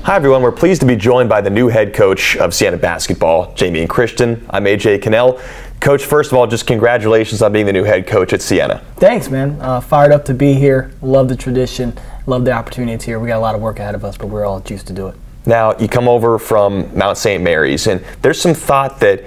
Hi everyone, we're pleased to be joined by the new head coach of Siena basketball, Jamion Christian. I'm AJ Kanell. Coach, first of all, just congratulations on being the new head coach at Siena. Thanks, man. Fired up to be here. Love the tradition. Love the opportunities here. We got a lot of work ahead of us, but we're all juiced to do it. Now, you come over from Mount St. Mary's, and there's some thought that,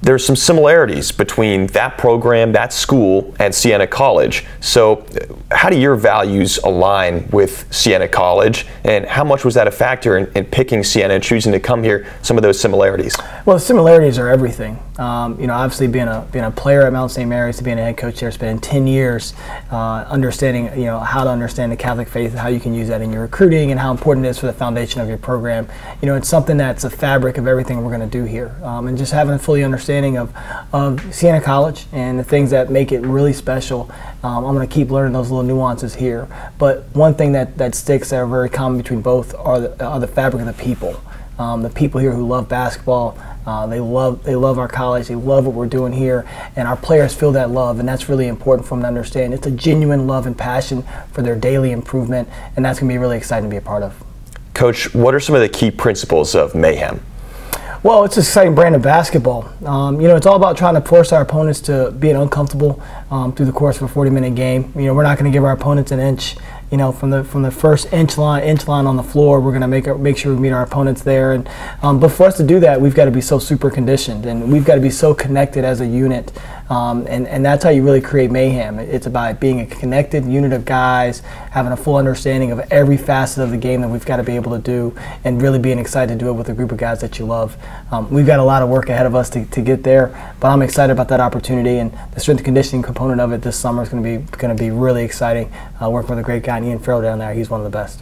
there's some similarities between that program, that school, and Siena College. So how do your values align with Siena College, and how much was that a factor in picking Siena and choosing to come here, some of those similarities? Well, the similarities are everything. Obviously being a player at Mount St. Mary's to being a head coach there, spending 10 years understanding, how to understand the Catholic faith and how you can use that in your recruiting and how important it is for the foundation of your program. It's something that's a fabric of everything we're going to do here. And just having a fully understanding of Siena College and the things that make it really special. I'm going to keep learning those little nuances here. But one thing that sticks that are very common between both are the fabric of the people. The people here who love basketball, they love our college, they love what we're doing here, and our players feel that love, and that's really important for them to understand. It's a genuine love and passion for their daily improvement, and that's going to be really exciting to be a part of. Coach, what are some of the key principles of mayhem? Well, it's an exciting brand of basketball. It's all about trying to force our opponents to be uncomfortable through the course of a 40-minute game. We're not going to give our opponents an inch. From the first inch line on the floor, we're going to make sure we meet our opponents there. And but for us to do that, we've got to be so super conditioned, and we've got to be so connected as a unit. And that's how you really create mayhem. It's about being a connected unit of guys, having a full understanding of every facet of the game that we've got to be able to do, and really being excited to do it with a group of guys that you love. We've got a lot of work ahead of us to get there, but I'm excited about that opportunity, and the strength and conditioning component of it this summer is going to be really exciting. Working with a great guy, Ian Farrell, down there. He's one of the best.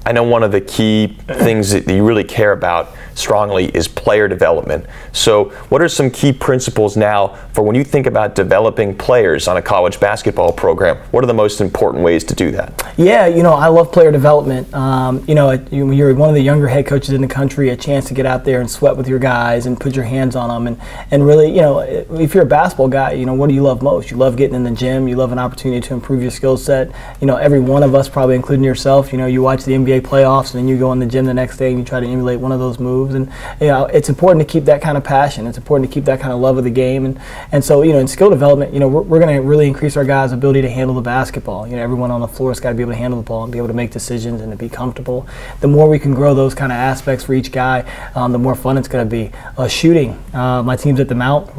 I know one of the key things that you really care about strongly is player development. So what are some key principles now for when you think about developing players on a college basketball program? What are the most important ways to do that? Yeah, I love player development. You're one of the younger head coaches in the country, a chance to get out there and sweat with your guys and put your hands on them. And really, if you're a basketball guy, what do you love most? You love getting in the gym. You love an opportunity to improve your skill set. Every one of us, probably including yourself, you watch the NBA playoffs and then you go in the gym the next day and you try to emulate one of those moves. And it's important to keep that kind of passion. It's important to keep that kind of love of the game. And so in skill development, we're going to really increase our guys' ability to handle the basketball. Everyone on the floor has got to be able to handle the ball and be able to make decisions and to be comfortable. The more we can grow those kind of aspects for each guy, the more fun it's going to be. Shooting, my team's at the Mount.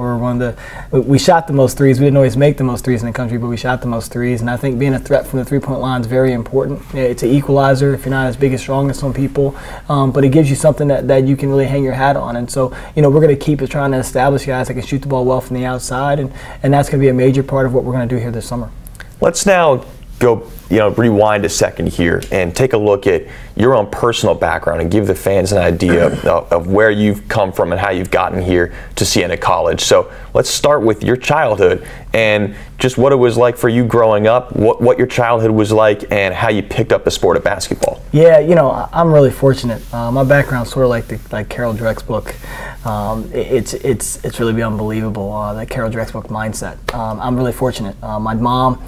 We shot the most threes. We didn't always make the most threes in the country, but we shot the most threes. And I think being a threat from the three-point line is very important. It's an equalizer if you're not as big as strong as some people, but it gives you something that you can really hang your hat on. And so we're going to keep trying to establish guys that can shoot the ball well from the outside, and that's going to be a major part of what we're going to do here this summer. Let's now go rewind a second here and take a look at your own personal background and give the fans an idea of where you've come from and how you've gotten here to Siena College. So let's start with your childhood and just what it was like for you growing up, what your childhood was like, and how you picked up the sport of basketball. Yeah, I'm really fortunate. My background's sort of like Carol Dreck's book. It's really unbelievable, that Carol Dreck's book mindset. I'm really fortunate. My mom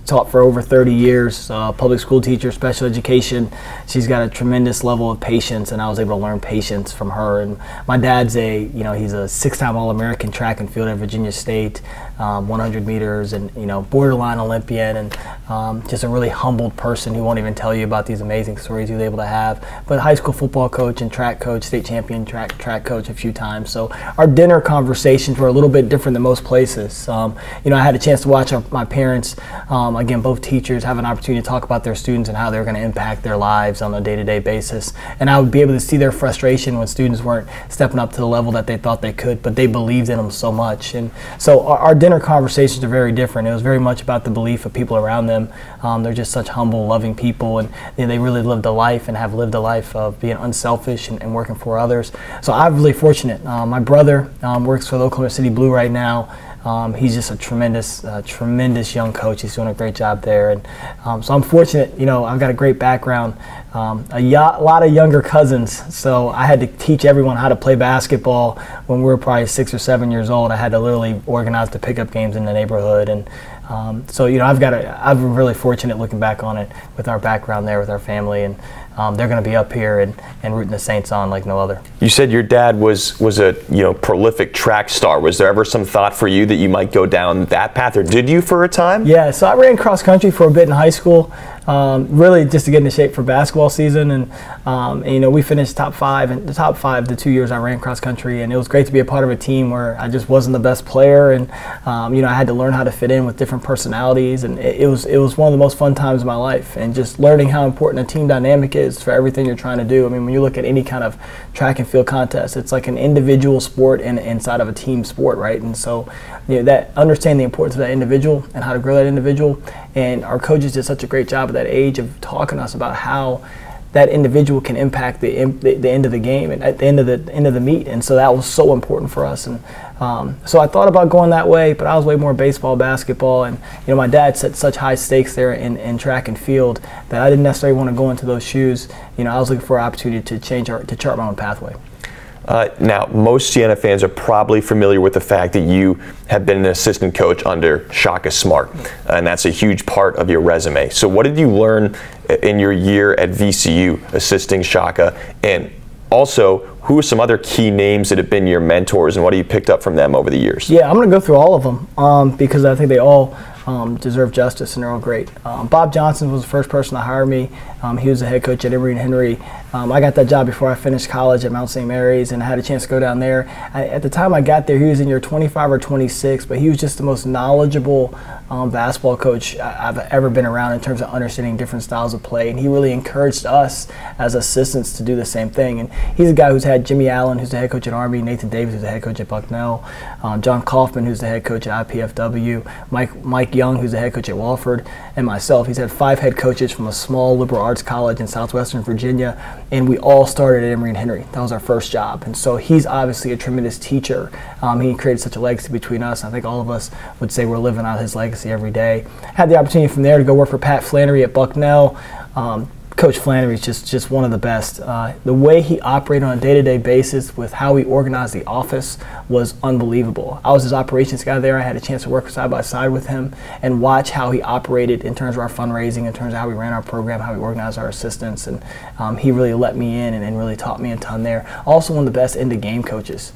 taught for over 30 years, public school teacher, special education. She's got a tremendous level of patience, and I was able to learn patience from her. And my dad's he's a 6-time All-American track and field at Virginia State, 100 meters, and borderline Olympian, and just a really humbled person who won't even tell you about these amazing stories he was able to have. But high school football coach and track coach, state champion track coach a few times. So our dinner conversations were a little bit different than most places. I had a chance to watch my parents, again, both teachers, have an opportunity to talk about their students and how they're going to impact their lives on a day-to-day basis. And I would be able to see their frustration when students weren't stepping up to the level that they thought they could, but they believed in them so much. And so our dinner conversations are very different. It was very much about the belief of people around them. They're just such humble, loving people, and they really lived a life and have lived a life of being unselfish and working for others. So I'm really fortunate. My brother works for the Oklahoma City Blue right now. He's just a tremendous young coach. He's doing a great job there, and so I'm fortunate. I've got a great background. A lot of younger cousins, so I had to teach everyone how to play basketball when we were probably 6 or 7 years old. I had to literally organize the pickup games in the neighborhood, and so I'm really fortunate looking back on it with our background there with our family, and they're going to be up here and rooting the Saints on like no other. You said your dad was a prolific track star. Was there ever some thought for you that you might go down that path, or did you for a time? Yeah, so I ran cross country for a bit in high school, really just to get into shape for basketball season, and we finished top 5 in the top 5 the 2 years I ran cross country, and it was great to be a part of a team where I just wasn't the best player, and I had to learn how to fit in with different personalities, and it was one of the most fun times of my life, and just learning how important a team dynamic is for everything you're trying to do. I mean, when you look at any kind of track and field contest, it's like an individual sport inside of a team sport, right? And so that understanding the importance of that individual and how to grow that individual, and our coaches did such a great job at that age of talking to us about how that individual can impact the end of the game and at the end of the meet, and so that was so important for us. And so I thought about going that way, but I was way more baseball, basketball, and my dad set such high stakes there in track and field that I didn't necessarily want to go into those shoes. I was looking for an opportunity to chart my own pathway. Now, most Siena fans are probably familiar with the fact that you have been an assistant coach under Shaka Smart, and that's a huge part of your resume. So what did you learn in your year at VCU assisting Shaka, and also who are some other key names that have been your mentors, and what have you picked up from them over the years? Yeah, I'm going to go through all of them because I think they all deserve justice, and they're all great. Bob Johnson was the first person to hire me. He was the head coach at Emory and Henry. I got that job before I finished college at Mount St. Mary's, and I had a chance to go down there. At the time I got there, he was in year 25 or 26, but he was just the most knowledgeable basketball coach I've ever been around in terms of understanding different styles of play, and he really encouraged us as assistants to do the same thing. And he's a guy who's had Jimmy Allen, who's the head coach at Army, Nathan Davis, who's the head coach at Bucknell, John Kaufman, who's the head coach at IPFW, Mike Young, who's the head coach at Wofford, and myself. He's had 5 head coaches from a small liberal arts college in southwestern Virginia, and we all started at Emory and Henry. That was our first job, and so he's obviously a tremendous teacher. He created such a legacy between us. I think all of us would say we're living out his legacy every day. Had the opportunity from there to go work for Pat Flannery at Bucknell. Coach Flannery is just one of the best. The way he operated on a day-to-day basis with how he organized the office was unbelievable. I was his operations guy there. I had a chance to work side by side with him and watch how he operated in terms of our fundraising, in terms of how we ran our program, how we organized our assistants, and he really let me in and really taught me a ton there. Also one of the best end-of-game coaches.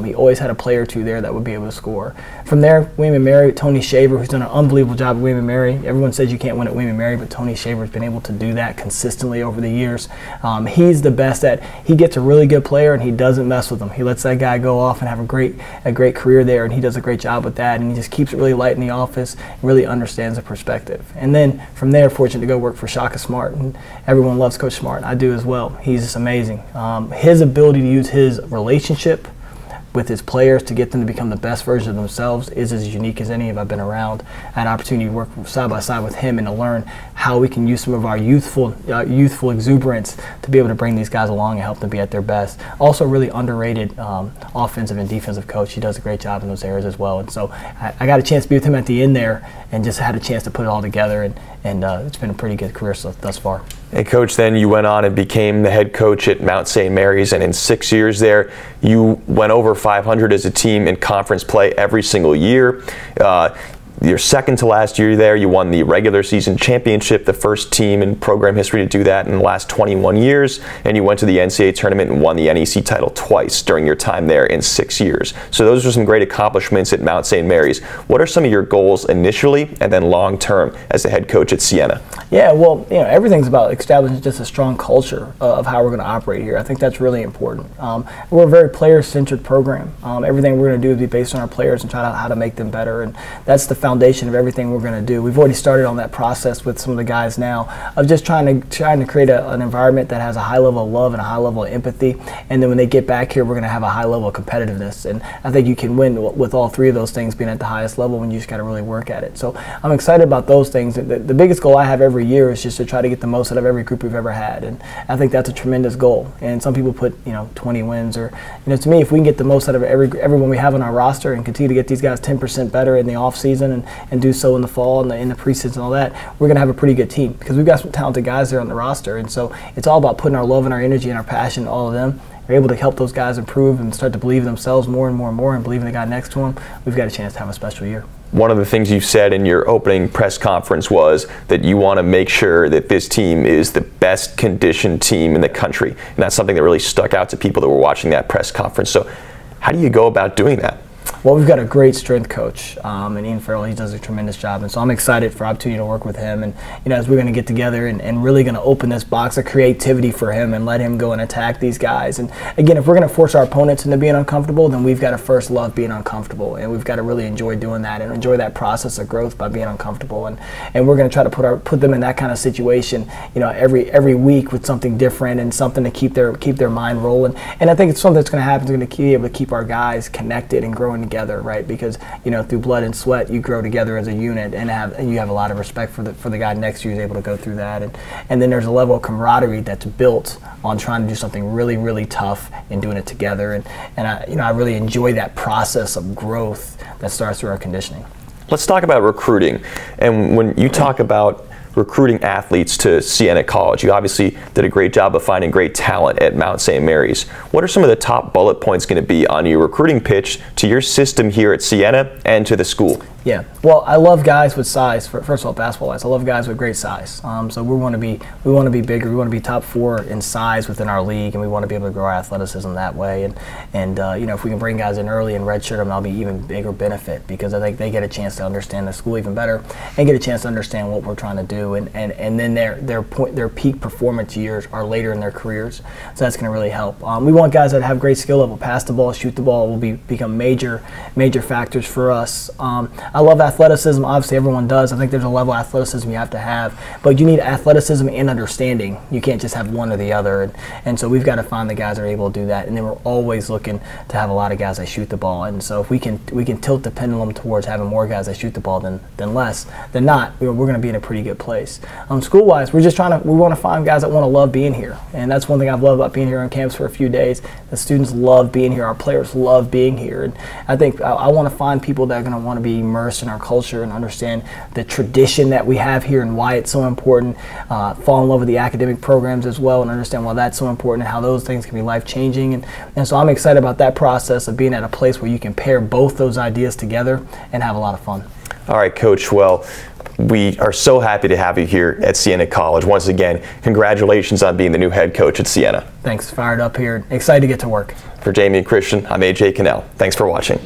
He always had a player or two there that would be able to score. From there, William & Mary, Tony Shaver, who's done an unbelievable job at William & Mary. Everyone says you can't win at William & Mary, but Tony Shaver's been able to do that consistently over the years. He's the best at, he gets a really good player and he doesn't mess with them. He lets that guy go off and have a great career there, and he does a great job with that, and he just keeps it really light in the office, really understands the perspective. And then from there, fortunate to go work for Shaka Smart, and everyone loves Coach Smart, and I do as well. He's just amazing. His ability to use his relationship with his players to get them to become the best version of themselves is as unique as any I've been around. I had an opportunity to work side by side with him and to learn how we can use some of our youthful exuberance to be able to bring these guys along and help them be at their best. Also really underrated offensive and defensive coach. He does a great job in those areas as well. And so I got a chance to be with him at the end there and just had a chance to put it all together, and it's been a pretty good career thus far. And Coach, then you went on and became the head coach at Mount St. Mary's, and in 6 years there, you went over 500 as a team in conference play every single year. Your second to last year there, you won the regular season championship, the first team in program history to do that in the last 21 years, and you went to the NCAA tournament and won the NEC title twice during your time there in 6 years. So those are some great accomplishments at Mount St. Mary's. What are some of your goals initially and then long term as the head coach at Siena? Yeah, well, everything's about establishing just a strong culture of how we're going to operate here. I think that's really important. We're a very player-centered program. Everything we're going to do is be based on our players and try out how to make them better, and that's the foundation of everything we're going to do. We've already started on that process with some of the guys now of just trying to create an environment that has a high level of love and a high level of empathy, and then when they get back here, we're going to have a high level of competitiveness, and I think you can win with all three of those things being at the highest level when you just got to really work at it. So I'm excited about those things. The biggest goal I have every year is just to try to get the most out of every group we've ever had, and I think that's a tremendous goal. And some people put 20 wins, or to me, if we can get the most out of everyone we have on our roster and continue to get these guys 10% better in the off season and do so in the fall and in the preseason and all that, we're going to have a pretty good team because we've got some talented guys there on the roster. And so it's all about putting our love and our energy and our passion into all of them. We're able to help those guys improve and start to believe in themselves more and more and more and believe in the guy next to them. We've got a chance to have a special year. one of the things you said in your opening press conference was that you want to make sure that this team is the best conditioned team in the country. And that's something that really stuck out to people that were watching that press conference. So how do you go about doing that? Well, we've got a great strength coach, and Ian Farrell. He does a tremendous job, and so I'm excited for opportunity to work with him. And as we're going to get together and really going to open this box of creativity for him and let him go and attack these guys. And again, if we're going to force our opponents into being uncomfortable, then we've got to first love being uncomfortable, and we've got to really enjoy doing that and enjoy that process of growth by being uncomfortable. And we're going to try to put them in that kind of situation, every week with something different and something to keep their mind rolling. And I think it's something that's going to happen. It's going to be able to keep our guys connected and growing together, right? Because through blood and sweat, you grow together as a unit, and you have a lot of respect for the guy next to you who's able to go through that, and then there's a level of camaraderie that's built on trying to do something really, really tough and doing it together, and I really enjoy that process of growth that starts through our conditioning. Let's talk about recruiting, and when you talk about recruiting athletes to Siena College, you obviously did a great job of finding great talent at Mount St. Mary's. What are some of the top bullet points going to be on your recruiting pitch to your system here at Siena and to the school? Yeah, well, I love guys with size. First of all, basketball-wise, I love guys with great size. So we want to be bigger. We want to be top 4 in size within our league, and we want to be able to grow our athleticism that way. And if we can bring guys in early and redshirt them, that'll be even bigger benefit, because I think they get a chance to understand the school even better and get a chance to understand what we're trying to do. And then their peak performance years are later in their careers, so that's going to really help. We want guys that have great skill level, pass the ball, shoot the ball will become major factors for us. I love athleticism. Obviously, everyone does. I think there's a level of athleticism you have to have, but you need athleticism and understanding. You can't just have one or the other, and so we've got to find the guys that are able to do that. And then we're always looking to have a lot of guys that shoot the ball. And so if we can tilt the pendulum towards having more guys that shoot the ball than not, we're going to be in a pretty good place. School-wise, we want to find guys that want to love being here, and that's one thing I've loved about being here on campus for a few days. The students love being here. Our players love being here, and I think I want to find people that are going to want to be immersed in our culture and understand the tradition that we have here and why it's so important, fall in love with the academic programs as well, and understand why that's so important and how those things can be life-changing. And so I'm excited about that process of being at a place where you can pair both those ideas together and have a lot of fun. All right, Coach. Well, we are so happy to have you here at Siena College. Once again, congratulations on being the new head coach at Siena. Thanks. Fired up here. Excited to get to work. For Jamie and Christian, I'm AJ Kanell. Thanks for watching.